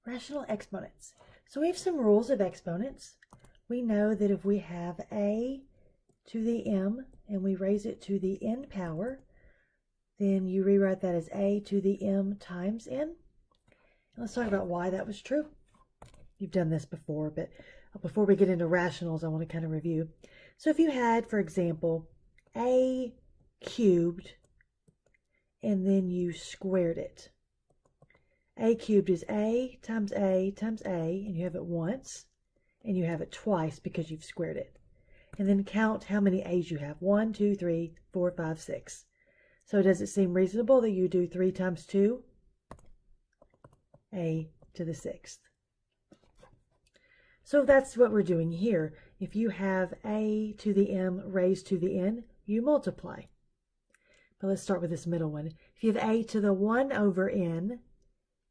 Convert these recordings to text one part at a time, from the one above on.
Rational exponents. So we have some rules of exponents. We know that if we have a to the m and we raise it to the n power, then you rewrite that as a to the m times n. Let's talk about why that was true. You've done this before, but before we get into rationals, I want to kind of review. So if you had, for example, a cubed and then you squared it. A cubed is a times a times a, and you have it once, and you have it twice because you've squared it. And then count how many a's you have. 1, 2, 3, 4, 5, 6. So does it seem reasonable that you do 3 times 2? A to the 6th. So that's what we're doing here. If you have a to the m raised to the n, you multiply. But let's start with this middle one. If you have a to the 1 over n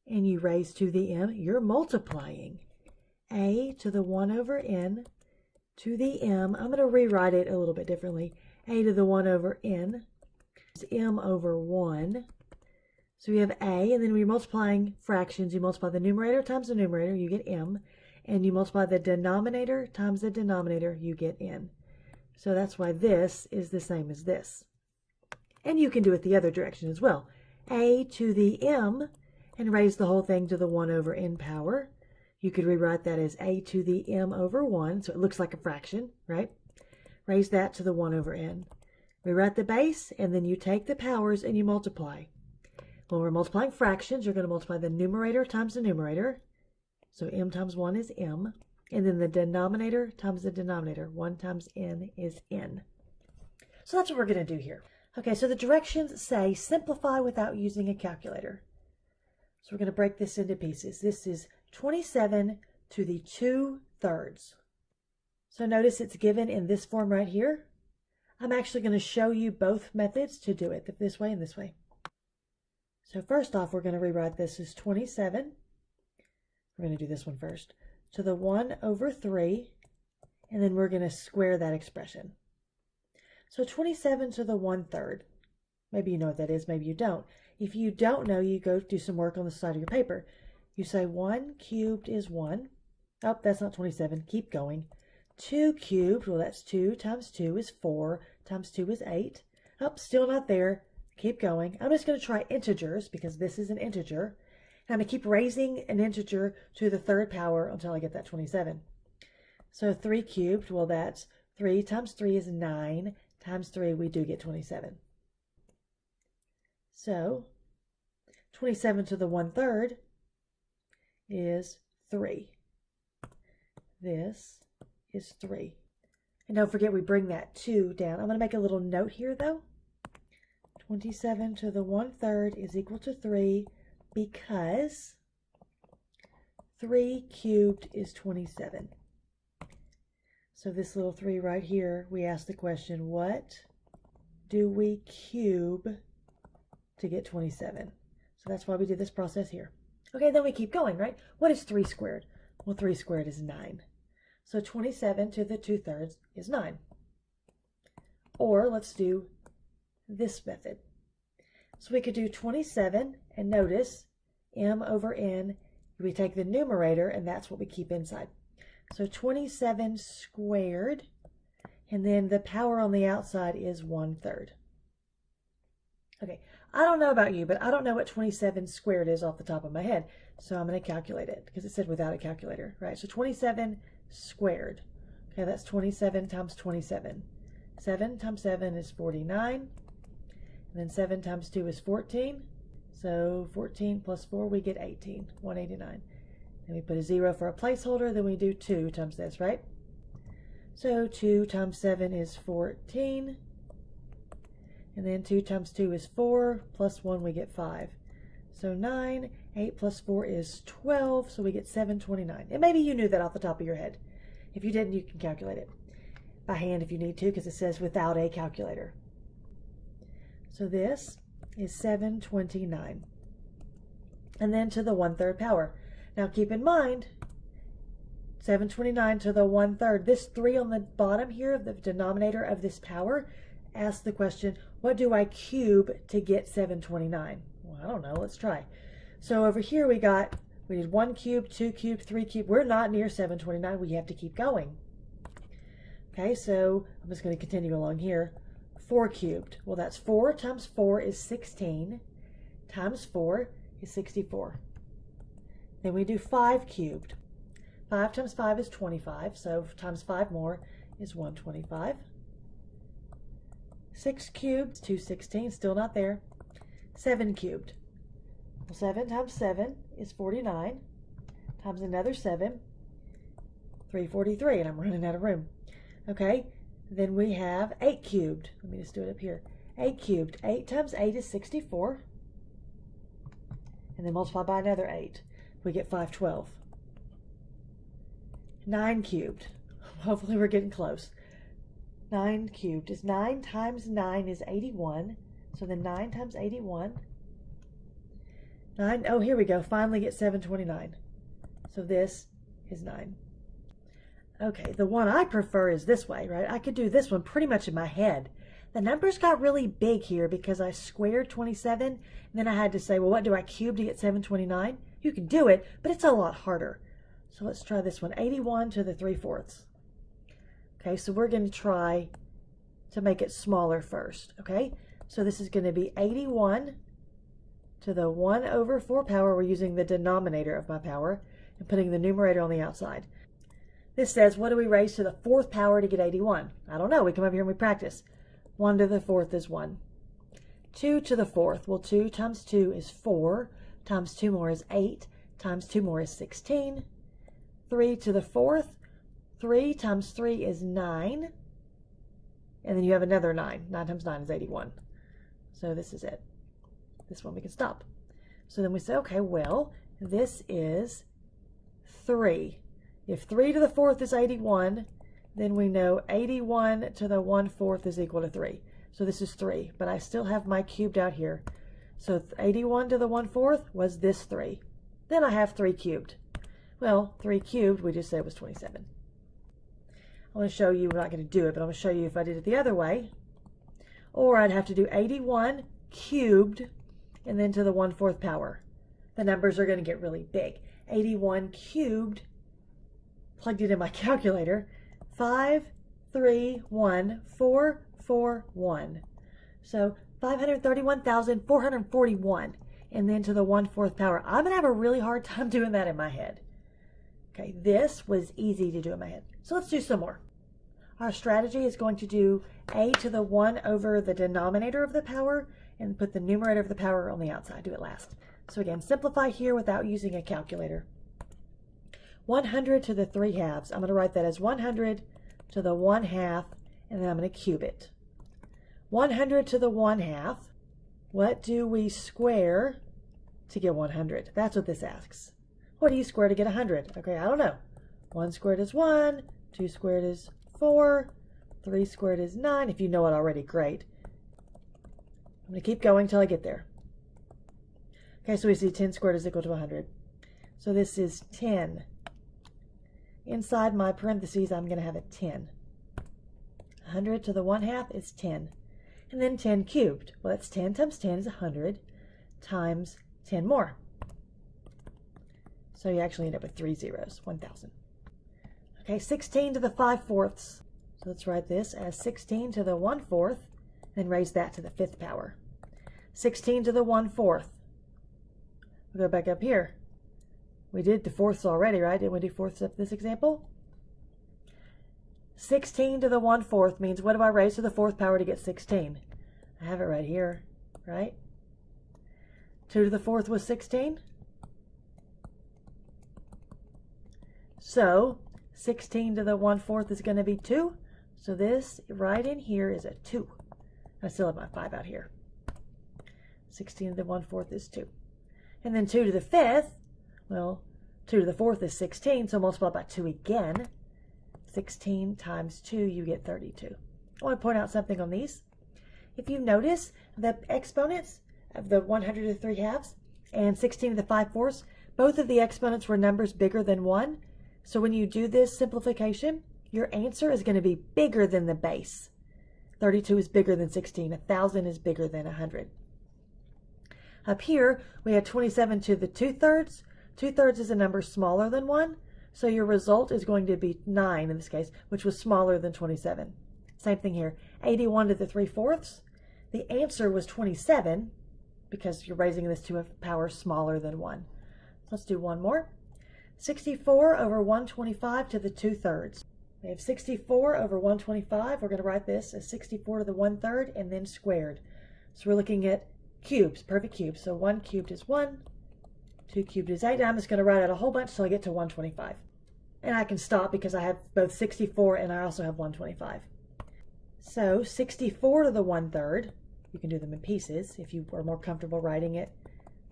and you raise to the m, you're multiplying. A to the 1 over n to the m. I'm going to rewrite it a little bit differently. A to the 1 over n is m over 1. So we have a, and then we're multiplying fractions. You multiply the numerator times the numerator, you get m. And you multiply the denominator times the denominator, you get n. So that's why this is the same as this. And you can do it the other direction as well. A to the m, and raise the whole thing to the 1 over n power. You could rewrite that as a to the m over 1, so it looks like a fraction, right? Raise that to the 1 over n. Rewrite the base, and then you take the powers and you multiply. When we're multiplying fractions, you're going to multiply the numerator times the numerator. So m times 1 is m. And then the denominator times the denominator. 1 times n is n. So that's what we're going to do here. Okay, so the directions say simplify without using a calculator. So we're going to break this into pieces. This is 27 to the 2/3. So notice it's given in this form right here. I'm actually going to show you both methods to do it, this way and this way. So first off, we're going to rewrite this as 27. We're going to do this one first. To the 1 over 3, and then we're going to square that expression. So 27 to the 1/3. Maybe you know what that is, maybe you don't. If you don't know, you go do some work on the side of your paper. You say 1 cubed is 1. Oh, that's not 27. Keep going. 2 cubed, well, that's 2 times 2 is 4 times 2 is 8. Oh, still not there. Keep going. I'm just going to try integers because this is an integer. And I'm going to keep raising an integer to the 3rd power until I get that 27. So 3 cubed, well, that's 3 times 3 is 9 times 3, we do get 27. So 27 to the 1/3 is 3. This is 3. And don't forget we bring that 2 down. I'm going to make a little note here though. 27 to the 1/3 is equal to 3 because 3 cubed is 27. So this little 3 right here, we ask the question, what do we cube to get 27? So that's why we did this process here. Okay, then we keep going, right? What is 3 squared? Well, 3 squared is 9. So 27 to the 2/3 is 9. Or let's do this method. So we could do 27, and notice m over n, we take the numerator, and that's what we keep inside. So 27 squared, and then the power on the outside is 1/3. Okay, I don't know about you, but I don't know what 27 squared is off the top of my head. So I'm going to calculate it because it said without a calculator, right? So 27 squared. Okay, that's 27 times 27. 7 times 7 is 49. And then 7 times 2 is 14. So 14 plus 4, we get 18, 189. Then we put a 0 for a placeholder, then we do 2 times this, right? So 2 times 7 is 14. And then 2 times 2 is 4, plus 1 we get 5. So 9, 8 plus 4 is 12, so we get 729. And maybe you knew that off the top of your head. If you didn't, you can calculate it by hand if you need to, because it says without a calculator. So this is 729. And then to the 1/3 power. Now keep in mind, 729 to the 1/3, this 3 on the bottom here, the denominator of this power, asks the question, what do I cube to get 729? Well, I don't know, let's try. So over here we got We did 1 cubed, 2 cubed, 3 cubed. We're not near 729. We have to keep going. Okay, so I'm just going to continue along here. 4 cubed. Well, that's 4 times 4 is 16 times 4 is 64. Then we do 5 cubed. 5 times 5 is 25, so times 5 more is 125. 6 cubed, 216, still not there. 7 cubed. Well, 7 times 7 is 49, times another 7, 343, and I'm running out of room. Okay, then we have 8 cubed. Let me just do it up here. 8 cubed. 8 times 8 is 64, and then multiply by another 8. We get 512. 9 cubed. Hopefully we're getting close. 9 cubed is 9 times 9 is 81. So then 9 times 81. 9, oh, here we go. Finally get 729. So this is 9. Okay, the one I prefer is this way, right? I could do this one pretty much in my head. The numbers got really big here because I squared 27, and then I had to say, well, what do I cube to get 729? You can do it, but it's a lot harder. So let's try this one, 81 to the 3/4. Okay, so we're going to try to make it smaller first, okay? So this is going to be 81 to the 1/4 power. We're using the denominator of my power and putting the numerator on the outside. This says, what do we raise to the 4th power to get 81? I don't know. We come over here and we practice. 1 to the 4th is 1. 2 to the 4th. Well, 2 times 2 is 4. Times 2 more is 8. Times 2 more is 16. 3 to the 4th. 3 times 3 is 9. And then you have another 9. 9 times 9 is 81. So this is it. This one we can stop. So then we say, okay, well, this is 3. If 3 to the 4th is 81, then we know 81 to the 1/4 is equal to 3. So this is 3, but I still have my cubed out here. So 81 to the 1/4 was this 3. Then I have 3 cubed. Well, 3 cubed, we just said it was 27. I want to show you, we're not going to do it, but I'm going to show you if I did it the other way. Or I'd have to do 81 cubed and then to the 1/4 power. The numbers are going to get really big. 81 cubed, plugged it in my calculator, 531,441. So 531,441. And then to the 1/4 power. I'm going to have a really hard time doing that in my head. Okay, this was easy to do in my head. So let's do some more. Our strategy is going to do a to the 1 over the denominator of the power and put the numerator of the power on the outside. Do it last. So again, simplify here without using a calculator. 100 to the 3/2. I'm going to write that as 100 to the 1/2, and then I'm going to cube it. 100 to the 1/2. What do we square to get 100? That's what this asks. What do you square to get 100? Okay, I don't know. 1 squared is 1, 2 squared is 4, 3 squared is 9. If you know it already, great. I'm going to keep going till I get there. Okay, so we see 10 squared is equal to 100. So this is 10. Inside my parentheses, I'm going to have a 10. 100 to the 1/2 is 10. And then 10 cubed. Well, that's 10 times 10 is 100 times 10 more. So you actually end up with 3 zeros, 1,000. Okay, 16 to the 5/4. So let's write this as 16 to the 1/4, and raise that to the 5th power. 16 to the 1/4. We'll go back up here. We did the 4ths already, right? Didn't we do 4ths up this example? 16 to the 1/4 means what do I raise to the 4th power to get 16? I have it right here, right? 2 to the 4th was 16. So 16 to the 1/4 is going to be 2. So this right in here is a 2. I still have my 5 out here. 16 to the 1/4 is 2. And then 2 to the 5th, well, 2 to the 4th is 16, so multiply by 2 again. 16 times 2, you get 32. I want to point out something on these. If you notice, the exponents of the 100 to the 3/2 and 16 to the 5/4, both of the exponents were numbers bigger than 1. So when you do this simplification, your answer is going to be bigger than the base. 32 is bigger than 16. 1,000 is bigger than 100. Up here, we had 27 to the 2/3. 2/3 is a number smaller than 1, so your result is going to be 9 in this case, which was smaller than 27. Same thing here. 81 to the 3/4. The answer was 27 because you're raising this to a power smaller than 1. Let's do one more. 64 over 125 to the 2/3. We have 64 over 125. We're going to write this as 64 to the 1/3 and then squared. So we're looking at cubes, perfect cubes. So 1 cubed is 1, 2 cubed is 8. And I'm just going to write out a whole bunch till I get to 125. And I can stop because I have both 64 and I also have 125. So 64 to the 1/3, you can do them in pieces. If you are more comfortable writing it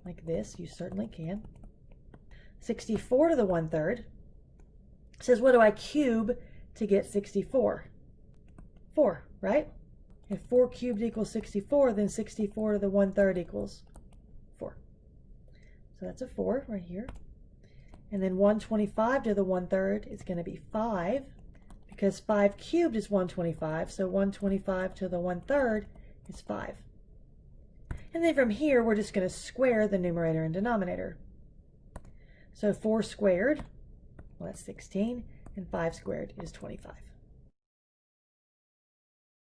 like this, you certainly can. 64 to the 1/3 says, what do I cube to get 64? 4, right? If 4 cubed equals 64, then 64 to the 1/3 equals 4. So that's a 4 right here. And then 125 to the 1/3 is going to be 5, because 5 cubed is 125, so 125 to the 1/3 is 5. And then from here, we're just going to square the numerator and denominator. So 4 squared, well, that's 16, and 5 squared is 25.